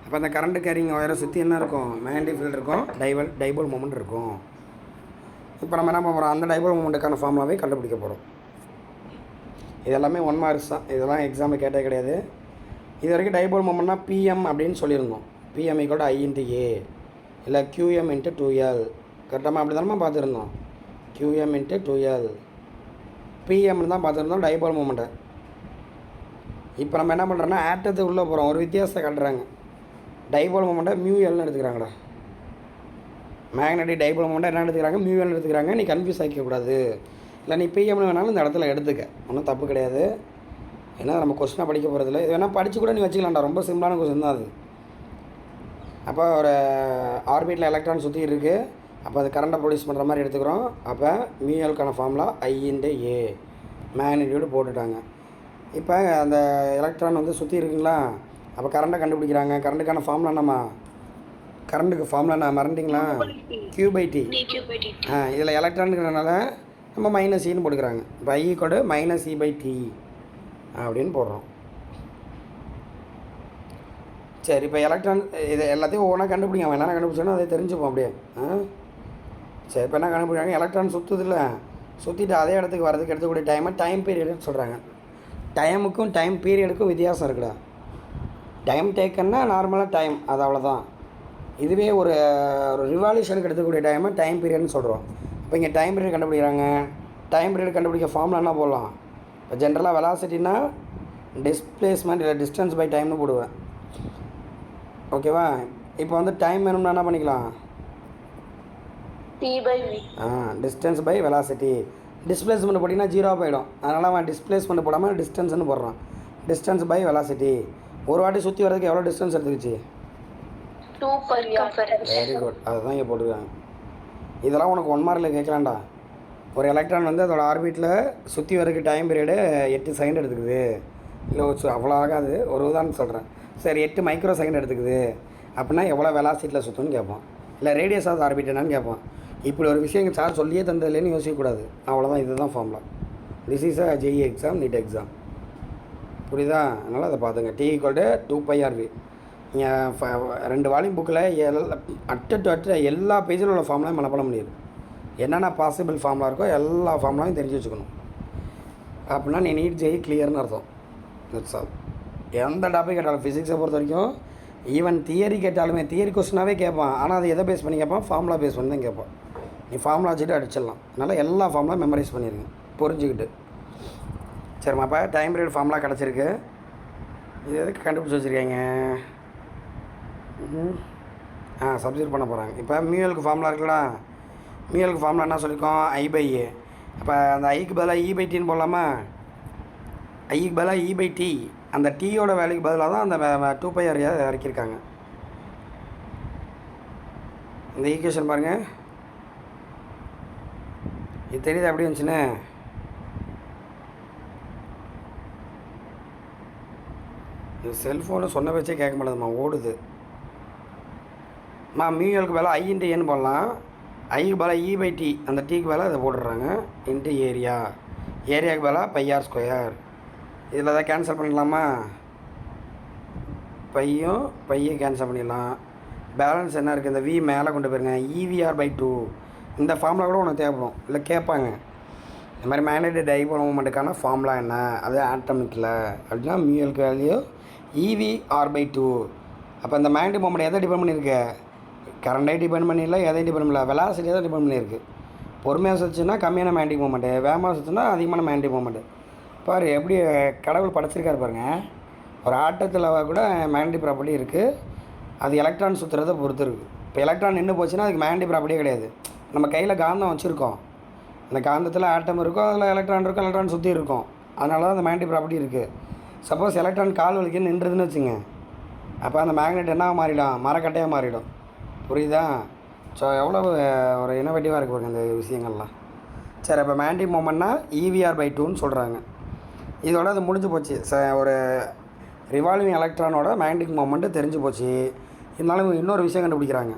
Speaker 1: அப்போ அந்த கரண்ட்டு கேரிங் ஒயரை சுற்றி என்ன இருக்கும், மேக்னெட்டிக் ஃபீல்டு இருக்கும், டைபோல் மூமெண்ட் இருக்கும். இப்போ நம்ம என்ன பண்ணுறோம், அந்த டைபோல் மூமெண்ட்டுக்கான ஃபார்முலாவே கண்டுபிடிக்க போகிறோம். இது எல்லாமே 1 மார்க்ஸ் தான், இதெல்லாம் எக்ஸாமில் கேட்டே கிடையாது. இது வரைக்கும் டைபோல் மூமெண்ட்னா பிஎம் அப்படின்னு சொல்லியிருந்தோம். PM equal to I × A இல்லை QM × 2L. கரெக்டாக அப்படி தானே பார்த்துருந்தோம். QM × 2L பிஎம்னு தான் பார்த்துருந்தோம் டைபோல் மூமெண்ட்டை. இப்போ நம்ம என்ன பண்ணுறோன்னா ஆட்டத்துக்கு உள்ளே போகிறோம், ஒரு வித்தியாசத்தை காட்டுறாங்க. டைபோல் மூமெண்ட்டை μLன்னு எடுத்துக்கிறாங்கடா. மேக்னெட்டிக் டைபோல் மூமெண்ட்டை என்ன எடுத்துக்கிறாங்க, μLன்னு எடுத்துக்கிறாங்க. நீ கன்ஃபியூஸ் ஆகிக்கக்கூடாது. இல்லை நீ பிஎம்னு வேணாலும் இந்த இடத்துல எடுத்துக்க, ஒன்றும் தப்பு கிடையாது. ஏன்னா நம்ம கொஸ்டினாக படிக்க போகிறதில்ல, இது வேணால் படித்து கூட நீ வச்சுக்கலாம்டா, ரொம்ப சிம்பிளான கொஸ்டின் தான் அது. அப்போ ஒரு ஆர்பிட்டில் எலக்ட்ரான் சுற்றி இருக்குது, அப்போ அது கரண்ட்டை ப்ரொடியூஸ் பண்ணுற மாதிரி எடுத்துக்கிறோம். அப்போ μLக்கான ஃபார்முலா I × A, மேக்னிடியூடு போட்டுட்டாங்க. இப்போ அந்த எலக்ட்ரான் வந்து சுற்றி இருக்குங்களா, அப்போ கரண்ட்டை கண்டுபிடிக்கிறாங்க. கரண்ட்டுக்கான ஃபார்முலா என்னம்மா, கரண்ட்டுக்கு ஃபார்முலா நான் மறந்துட்டிங்களா, Q/T. இதில் எலக்ட்ரானுங்கிறதுனால நம்ம -Eன்னு போட்டுக்கிறாங்க. இப்போ I = -E/T அப்படின்னு போடுறோம். சரி, இப்போ எலக்ட்ரான் இது எல்லாத்தையும் ஒவ்வொன்றா கண்டுபிடிங்க. அவன் என்ன கண்டுபிடிச்சோன்னா அதை தெரிஞ்சுப்போம் அப்படியே. சரி, இப்போ என்ன கண்டுபிடிக்கிறாங்க, எலக்ட்ரான் சுற்றுது இல்லை, சுற்றிட்டு அதே இடத்துக்கு வரதுக்கு எடுத்துக்கூடிய டைம் பீரியடுன்னு சொல்கிறாங்க. டைமுக்கும் டைம் பீரியடுக்கும் வித்தியாசம் இருக்குடா. டைம் டேக்கன்னா நார்மலாக டைம், அது அவ்வளோதான். இதுவே ஒரு ரிவால்யூஷனுக்கு எடுத்துக்கூடிய டைம் பீரியட்னு சொல்கிறோம். இப்போ இங்கே டைம் பீரியட் கண்டுபிடிக்கிறாங்க. டைம் பீரியட் கண்டுபிடிக்க ஃபார்முலா என்ன போடலாம், இப்போ ஜென்ரலாக வெலாசிட்டினா டிஸ்பிளேஸ்மெண்ட் இல்லை டிஸ்டன்ஸ் பை டைம்னு போடுவேன். ஓகேவா? இப்போ வந்து டைம் வேணும்னா என்ன பண்ணிக்கலாம்?
Speaker 2: T/v.
Speaker 1: Distance by velocity. Displacement போட்டிங்கன்னா ஜீரோ போயிடும். அதனால் அவன் டிஸ்பிளேஸ்மெண்ட் போடாமல் டிஸ்டன்ஸ்னு போடுறான். Distance by velocity. ஒரு வாட்டி சுற்றி வரதுக்கு எவ்வளோ டிஸ்டன்ஸ் எடுத்துக்கிச்சு?
Speaker 2: 2 per r.
Speaker 1: Very good. அதுதான் இங்கே போட்டிருக்காங்க. இதெல்லாம் உனக்கு 1 மார்க்கில் கேட்கலாம்டா. ஒரு எலக்ட்ரான் வந்து அதோட ஆர்பிட்டில் சுற்றி வரதுக்கு டைம் பீரியடு 8 செகண்ட் எடுத்துக்குது. இல்லை அவ்வளோ ஆகாது. ஒரு உதாரணம் சொல்கிறேன். சரி 8 மைக்ரோ செகண்ட் எடுத்துக்குது அப்படின்னா எவ்வளோ வெலாசிட்டியில் சுற்றுன்னு கேட்போம். இல்லை ரேடியஸ் ஆஃப் ஆர்பிட் என்னன்னு கேட்போம். இப்படி ஒரு விஷயம் சார் சொல்லியே தந்ததுலேன்னு யோசிக்கக்கூடாது. அவ்வளோதான். இதுதான் formula. This is a JEE exam, NEET exam. புரியுதா? அதனால் அதை பார்த்துங்க. T = 2πRV. நீங்கள் 2 வால்யூம் புக்கில் அட்ட எல்லா பேஜில் உள்ள ஃபார்முலாவும் மனப்பாடம் பண்ணிடு. என்னென்ன பாசிபிள் ஃபார்முலா இருக்கோ எல்லா ஃபார்முலாவும் தெரிஞ்சு வச்சுக்கணும். அப்படின்னா நீ நீட் ஜெஇ கிளியர்னு அர்த்தம். That's all. எந்த டாபிக் கேட்டாலும் ஃபிசிக்ஸை பொறுத்த வரைக்கும் ஈவன் தியரி கேட்டாலுமே தியரி கொஸ்டினாகவே கேட்பான். ஆனால் அது எதை பேஸ் பண்ணி கேட்பான்? ஃபார்முலா பேஸ் பண்ணி தான் கேட்பான். நீ ஃபார்முலா வச்சுட்டு அடிச்சிடலாம். அதனால் எல்லா ஃபார்முலா மெமரைஸ் பண்ணிடுங்க புரிஞ்சுக்கிட்டு. சரிம்மா, அப்போ டைம் பீரியட் ஃபார்முலா கிடச்சிருக்கு. இது எதுக்கு கண்டுபிடிச்சி வச்சுருக்கீங்க? சப்ஸ்டியூட் பண்ண போகிறாங்க. இப்போ மியூஎலுக்கு ஃபார்முலா இருக்குல்ல, மியூஎலுக்கு ஃபார்முலா என்ன சொல்லியிருக்கோம்? I/A. அப்போ அந்த ஐக்கு பதிலாக E/Tன்னு போடலாமா? ஐக்கு பதிலாக E/T. அந்த டீயோட வேலைக்கு பதிலாக தான் அந்த 2πR இறக்கியிருக்காங்க. இந்த ஈக்குவேஷன் பாருங்கள். இது தெரியுது எப்படி இருந்துச்சுன்னு? இந்த செல்ஃபோனு சொன்ன வச்சே கேட்க மாட்டேதும்மா, ஓடுது. மியூஎலுக்கு மேலே I/N போடலாம். ஐக்கு மேலே E/T. அந்த டீக்கு மேலே இதை போட்டுடுறாங்க. இன்ட்டு ஏரியாவுக்கு மேலே πr². இதில் தான் கேன்சல் பண்ணிடலாமா? பையும் கேன்சல் பண்ணிடலாம். பேலன்ஸ் என்ன இருக்குது? இந்த V மேலே கொண்டு போயிருங்க. EVR/2. இந்த ஃபார்முலா கூட உனக்கு தேவைப்படும். இல்லை கேட்பாங்க, இந்த மாதிரி மேக்னெட்டிக் டைபோல் மூமெண்ட்டுக்கான ஃபார்முலா என்ன, அது ஆட்டமிக்கில் அப்படின்னா மியூஎலுக்கு வேல்யூ EVR/2. அப்போ இந்த மேக்னெட்டிக் மூமெண்ட் எதை டிபெண்ட் பண்ணியிருக்கு? கரண்டை டிபெண்ட் பண்ணிடல, எதையும் டிபெண்ட் பண்ணல, வெலாசிட்டி தான் டிபெண்ட் பண்ணியிருக்கு. பொறுமையாக சுற்றுனா கம்மியான மேக்னெட்டிக் மூமெண்ட்டு, வேகமாக சுற்றுனா அதிகமான மேக்னெட்டிக் மூமெண்ட்டு. பாரு எப்படி கடவுள் படைச்சிருக்காரு பாருங்கள். ஒரு ஆட்டத்தில் கூட மேக்னெட்டிக் ப்ராப்பர்ட்டி இருக்குது. அது எலக்ட்ரான் சுற்றுறதை பொறுத்து இருக்குது. இப்போ எலக்ட்ரான் நின்று போச்சுன்னா அதுக்கு மேக்னெட்டிக் ப்ராப்பர்ட்டியே கிடையாது. நம்ம கையில் காந்தம் வச்சுருக்கோம். அந்த காந்தத்தில் ஆட்டம் இருக்கும், அதில் எலக்ட்ரான் இருக்கும், எலக்ட்ரான் சுற்றி இருக்கும். அதனால தான் அந்த மேக்னெட்டிக் ப்ராப்பர்ட்டி இருக்குது. சப்போஸ் எலக்ட்ரான் கால் வலிக்கு நின்றுதுன்னு வச்சுங்க, அப்போ அந்த மேக்னெட் என்ன மாறிடும்? மரக்கட்டையாக மாறிடும். புரியுதா? ஸோ எவ்வளோ ஒரு இனோவேட்டிவாக இருக்குது பாருங்க இந்த விஷயங்கள்லாம். சரி, அப்போ மேக்னெட்டிக் மூமெண்ட்னா EVR/2ன்னு சொல்கிறாங்க. இதோட அது முடிஞ்சு போச்சு. ஒரு ரிவால்விங் எலக்ட்ரானோட மேக்னெட்டிக் மூமெண்ட்டு தெரிஞ்சு போச்சு. இருந்தாலும் இன்னொரு விஷயம் கண்டுபிடிக்கிறாங்க.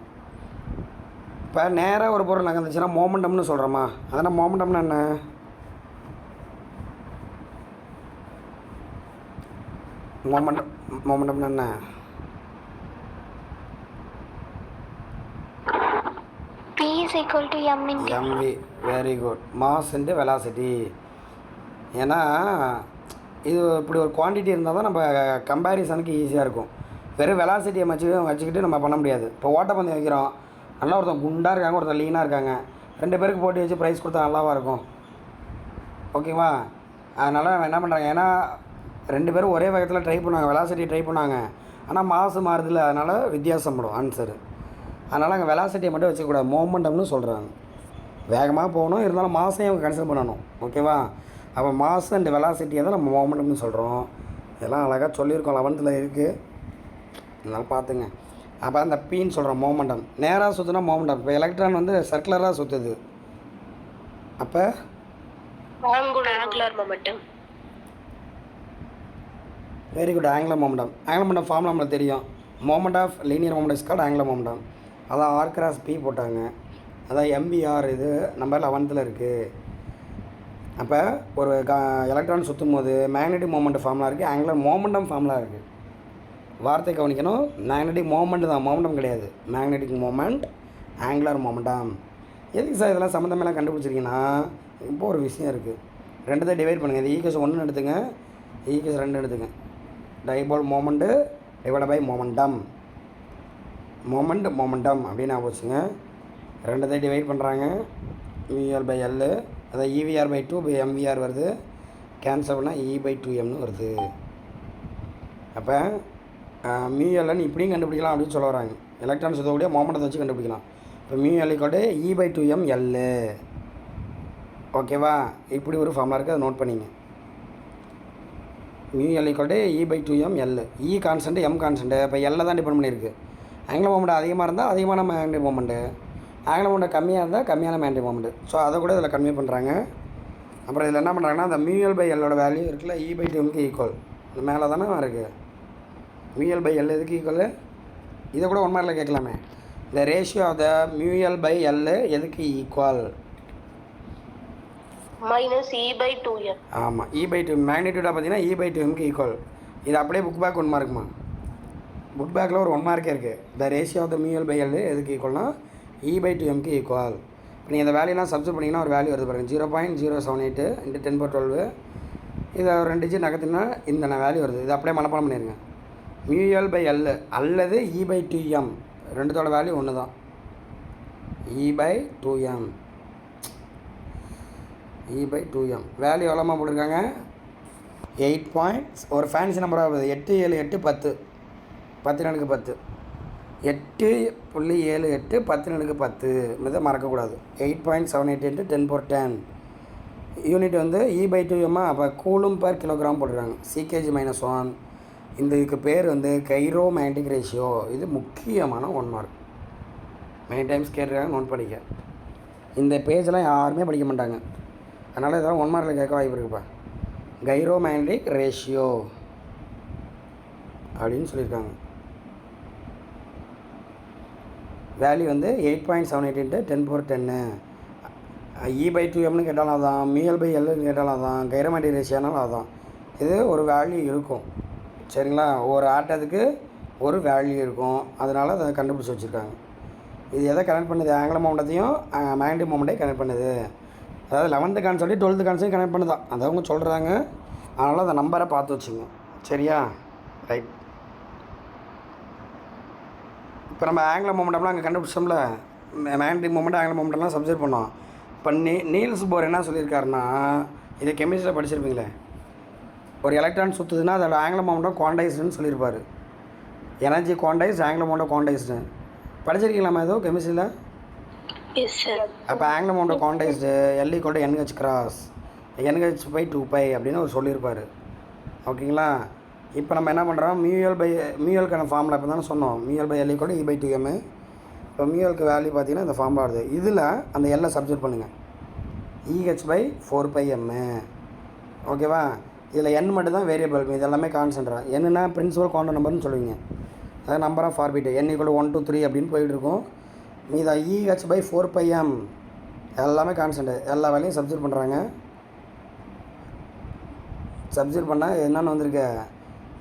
Speaker 1: இப்போ நேராக ஒரு பொருள் நகர்ந்துச்சுன்னா மோமெண்டம்னு சொல்கிறோமா? அதனால் மோமெண்டம்னா என்ன? மோமெண்டம்னா என்ன?
Speaker 2: P =
Speaker 1: mv. Very good. Mass into velocity. ஏன்னா இது இப்படி ஒரு குவான்டிட்டி இருந்தால் தான் நம்ம கம்பேரிசனுக்கு ஈஸியாக இருக்கும். வெறும் வெலாசிட்டியை வச்சுக்கிட்டு நம்ம பண்ண முடியாது. இப்போ ஓட்டப்பந்தயம் வைக்கிறோம், நல்லா ஒருத்தன் குண்டாக இருக்காங்க, ஒருத்தர் லீனாக இருக்காங்க, 2 பேருக்கு போட்டி வச்சு ப்ரைஸ் கொடுத்தா நல்லாவாக இருக்கும். ஓகேவா? அதனால் என்ன பண்ணுறாங்க, ஏன்னா 2 பேரும் ஒரே வேகத்தில் ட்ரை பண்ணுவாங்க, வெலாசிட்டி ட்ரை பண்ணுவாங்க. ஆனால் மாசு மாறுதில்ல, அதனால் வித்தியாசப்படும் ஆன்சரு. அதனால் அங்கே வெலாசிட்டியை மட்டும் வச்சுக்கூடாது, மோமெண்டம்னு சொல்கிறாங்க. வேகமாக போகணும், இருந்தாலும் மாசையும் அவங்க கன்சிடர் பண்ணணும். ஓகேவா? அப்போ மாஸ் அண்ட் வெலாசிட்டியை தான் நம்ம மோமெண்டம்னு சொல்கிறோம். இதெல்லாம் அழகாக சொல்லியிருக்கோம், 11th இருக்குது. இதெல்லாம் பார்த்துங்க. அப்போ அந்த பீன்னு சொல்கிறோம் மோமெண்டம். நேராக சுற்றுனா மோமெண்டம். இப்போ எலக்ட்ரான் வந்து சர்க்குலராக சுற்றுது, அப்போ
Speaker 2: angular momentum.
Speaker 1: Very good. Angular momentum. Angular momentum formula நம்மளுக்கு தெரியும். Moment of linear moment is called angular momentum. அதான் R/P போட்டாங்க. அதான் MVR. இது நம்ம 11th இருக்குது. அப்போ ஒரு எலக்ட்ரான் சுற்றும் போது மேக்னெட்டிக் மொமெண்ட் ஃபார்முலா இருக்குது, ஆங்குலர் மோமெண்டம் ஃபார்முலா இருக்குது. வார்த்தை கவனிக்கணும். மேக்னெட்டிக் மோமெண்ட் தான், மோமெண்டம் கிடையாது. Magnetic moment, angular momentum. எதுக்கு சார் இதெல்லாம் சம்மந்தமெல்லாம் கண்டுபிடிச்சிருக்கீங்கன்னா, இப்போ ஒரு விஷயம் இருக்குது. 2 டிவைட் பண்ணுங்கள். இது ஈக்குவேஷன் 1 எடுத்துங்க, ஈக்குவேஷன் 2 எடுத்துங்க. Dipole moment divide by momentum. Momentum அப்படின்னு ஆகுச்சுங்க. 2 டிவைட் பண்ணுறாங்க. VL/L. அதான் EVR/2 MVR வருது. கேன்சல் பண்ணால் E/2mனு வருது. அப்போ மியூஎல்னு இப்படியும் கண்டுபிடிக்கலாம் அப்படின்னு சொல்ல வராங்க. எலக்ட்ரான் சுற்றக்கூடிய மொமெண்டத்தை வச்சு கண்டுபிடிக்கலாம். இப்போ மியூஎல் E/2m L. ஓகேவா? இப்படி ஒரு ஃபார்முலா இருக்குது, அதை நோட் பண்ணிங்க. மியூஎல் E/2m L. E constant, M constant. இப்போ L தான் டிபெண்ட் பண்ணியிருக்கு. ஆங்குலர் மொமெண்ட் அதிகமாக இருந்தால் அதிகமான மேக்னெட்டிக் மொமெண்ட்டு, ஆங்குலர் மொமெண்ட் கம்மியாக இருந்தால் கம்மியான மேக்னெட்டிக் மொமெண்ட்டு. ஸோ அதை கூட இதில் கம்மி பண்ணுறாங்க. அப்புறம் இதில் என்ன பண்ணுறாங்கன்னா, அந்த மியூஎல்/L வேல்யூ இருக்குல்ல, E/2mக்கு ஈக்குவல். இது மேலே தானே இருக்குது. மியூஎல்/L எதுக்கு ஈக்குவல்? இதை கூட 1 மார்க்கில் கேட்கலாமே. இந்த ரேஷியோ ஆஃப் த மியூஎல்/L எதுக்கு ஈக்குவல்?
Speaker 2: -E/2m.
Speaker 1: ஆமாம், E/2 மேக்னிடியூடாக பார்த்தீங்கன்னா E/2mக்கு ஈக்குவல். இது அப்படியே புக் பேக் 1 மார்க்குமா? புக் பேக்கில் ஒரு 1 மார்க்கே இருக்குது. த ரேஷியோ ஆஃப் த மியூஎல்/L எதுக்கு ஈக்குவல்னா E/2mக்கு ஈக்குவல். இப்போ நீங்கள் இந்த வேல்யூலாம் சப்ஸ்டிட் பண்ணிங்கன்னா ஒரு வேல்யூ வருது பாருங்கள், 0.078 × 10^12. இதை ஒரு 2 டிஜிட் நகர்த்தினா இந்த வேல்யூ வருது. இது அப்படியே மனப்பாடம் பண்ணிடுங்க. மியூஎல்/L அல்லது E/2m ரெண்டுத்தோட வேல்யூ ஒன்று தான். E/2m வேல்யூ எவ்வளோமா போட்டிருக்காங்க? 8 பாயிண்ட்ஸ். ஒரு ஃபேன்சி நம்பராக வருது. 8, 7, 8, 10. 10 × 10. 8.78 10 × 10. இதை மறக்கக்கூடாது. 8.78 × 10^10. யூனிட் வந்து E/2m. அப்போ கூலும் பர் கிலோகிராம் போட்டிருக்காங்க. CkG-1. இந்த இதுக்கு பேர் வந்து கைரோ மேக்னெட்டிக் ரேஷியோ. இது முக்கியமான 1 மார்க். மெனி டைம்ஸ் கேட்டிருக்காங்க, நோட் பண்ணிக்க. இந்த பேஜெலாம் யாருமே படிக்க மாட்டாங்க, அதனால் இதெல்லாம் 1 மார்க்கில் கேட்க வாய்ப்பு இருக்குப்பா. கைரோ மேக்னெட்டிக் ரேஷியோ அப்படின்னு சொல்லியிருக்காங்க. வேல்யூ வந்து 8.78 × 10^10. E/2mனு கேட்டாலும் அதான், மியூஎல்/Lன்னு கேட்டாலும் அதான், கைரோ மேக்னெட்டிக் ரேஷியோனாலும் அதான். இது ஒரு வேல்யூ இருக்கும், சரிங்களா? ஒரு ஆட்டத்துக்கு ஒரு வேல்யூ இருக்கும், அதனால் அதை கண்டுபிடிச்சி வச்சுருக்காங்க. இது எதை கனெக்ட் பண்ணுது? ஆங்குலர் மொமெண்டத்தையும் மேக்னெட்டிக் மொமெண்ட்டையும் கனெக்ட் பண்ணுது. அதாவது 11th concept 12th concept connect பண்ணுதான், அதை அவங்க சொல்கிறாங்க. அதனால் அந்த நம்பரை பார்த்து வச்சுங்க, சரியா? ரைட். இப்போ நம்ம ஆங்குலர் மொமெண்டம்லாம் அங்கே கண்டுபிடிச்சோம்ல, மேக்னெட்டிக் மொமெண்ட் ஆங்குலர் மொமெண்டம்லாம் சப்ஸ்டிட் பண்ணோம். இப்போ நீல்ஸ் போர் என்ன சொல்லியிருக்காருன்னா, இதை கெமிஸ்ட்ரியில் படிச்சிருப்பீங்களே, ஒரு எலக்ட்ரான் சுற்றுதுன்னா அதோட ஆங்குலர் மொமெண்டம் குவான்டைஸ்டுன்னு சொல்லியிருப்பார். Energy quantised, angular momentum quantised படிச்சிருக்கீங்களாமா ஏதோ கெமிஸ்ட்ரியில்?
Speaker 2: Yes sir.
Speaker 1: அப்போ angular momentum quantised L = NH cross NH/2π அப்படின்னு அவர் சொல்லியிருப்பார். ஓகேங்களா? இப்போ நம்ம என்ன பண்ணுறோம், மியூஎல்கான ஃபார்முலா இப்போ தானே சொன்னோம், மியூஎல்/L = E/2m. இப்போ மியூஎலுக்கு வேல்யூ பார்த்தீங்கன்னா இந்த ஃபார்முலா வருது. இதில் அந்த எல்லை சப்ஸ்டிட் பண்ணுங்கள், EH/4πm. ஓகேவா? இதில் n மட்டும் தான் வேரியபிள், இது எல்லாமே கான்ஸ்டன்ட். என்னென்னா பிரின்சிபல் குவாண்டம் நம்பர்னு சொல்லுவீங்க, அதாவது நம்பர் ஆஃப் ஆர்பிட் n = 1 2 3 அப்படின்னு போயிட்டுருக்கும். மீதா EH/4πm எல்லாமே கான்ஸ்டன்ட். எல்லா வேலையும் சப்ஸ்டிட் பண்ணுறாங்க. சப்ஸ்டிட் பண்ணால் என்னென்னு வந்திருக்கு,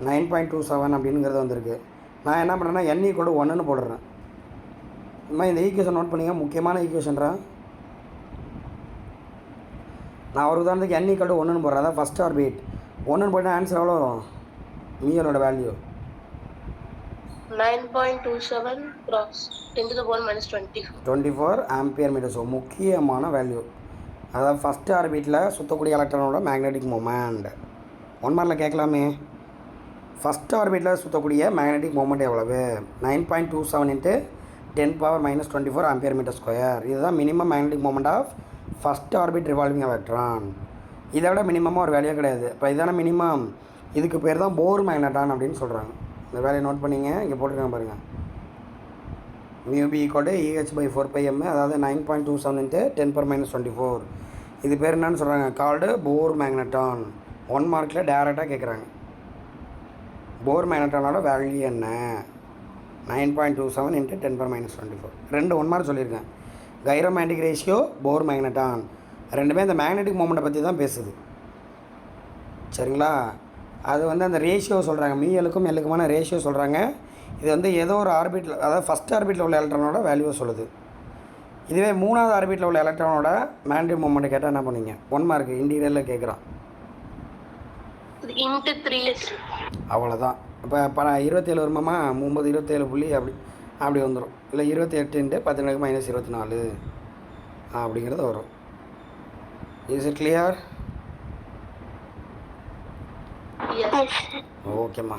Speaker 1: 9.27 அப்படிங்கிறது வந்திருக்கு. நான் என்ன பண்ணுறேன்னா n = 1ன்னு போடுறேன். இந்த ஈக்குவேஷன் நோட் பண்ணிங்க, முக்கியமான ஈக்குவேஷன்ரா. நான் ஒரு உதாரணத்துக்கு n = 1ன்னு போடுறேன், அதான் ஃபஸ்ட் ஆர்பிட் 1ன்னு போட்டால் ஆன்சர் எவ்வளோ வரும்? மியூஎலோட value
Speaker 2: 9.27 cross 10⁻⁻24
Speaker 1: 24 ampere metre. So முக்கியமான வேல்யூ. அதாவது ஃபஸ்ட் ஆர்பிட்டில் சுற்றக்கூடிய எலக்ட்ரானோட மேக்னெட்டிக் மொமெண்ட் 1 மார்க்கில் கேட்கலாமே. ஃபஸ்ட் ஆர்பிட்டில் சுற்றக்கூடிய மேக்னெட்டிக் மொமெண்ட் எவ்வளவு? 9.27 × 10⁻⁻24 ஆம்பியர் மீட்டர் ஸ்கொயர். இதுதான் minimum magnetic moment of first orbit revolving electron. இதை விட மினிமமாக ஒரு வேல்யூ கிடையாது. இப்போ இதான மினிமம், இதுக்கு பேர் தான் போர் மேக்னட்டான் அப்படின்னு சொல்கிறாங்க. இந்த வேலையை நோட் பண்ணிங்க, இங்கே போட்டுருக்காங்க பாருங்கள். μB = EH/4πm, அதாவது 9.27 × 10⁻⁻24. இது பேர் என்னன்னு சொல்கிறாங்க, கால்டு போர் மேக்னட்டான். 1 மார்க்கில் டேரெக்டாக கேட்குறாங்க, போர் மேக்னட்டானோட வேல்யூ என்ன? 9.27 × 10⁻⁻24. 2 1 மார்க் சொல்லியிருக்கேன். கைரோ மேக்னெட்டிக் ரேஷியோ, போர் மேக்னட்டான், ரெண்டுமே இந்த மேக்னெட்டிக் மொமெண்ட்டை பற்றி தான் பேசுது, சரிங்களா? அது வந்து அந்த ரேஷியோ சொல்கிறாங்க, மியூஎலுக்கும் எல்லுக்குமான ரேஷியோ சொல்கிறாங்க. இது வந்து ஏதோ ஒரு ஆர்பிட்டில், அதாவது ஃபஸ்ட் ஆர்பிட்டில் உள்ள எலக்ட்ரானோட வேல்யூவை சொல்லுது. இதுவே 3வது ஆர்பிட்டில் உள்ள எலக்ட்ரானோட மேக்னெட்டிக் மொமெண்ட் கேட்டால் என்ன பண்ணுவீங்க? 1 மார்க் இன்டீரியரில் கேட்குறான்.
Speaker 2: into 3
Speaker 1: அவ்வளோதான். இப்போ 27 வருமாமா, 9 27 புள்ளி அப்படி வந்துடும். இல்லை 28 × 10⁻⁻24 அப்படிங்கிறது வரும். Is it clear?
Speaker 2: Yes.
Speaker 1: ஓகேம்மா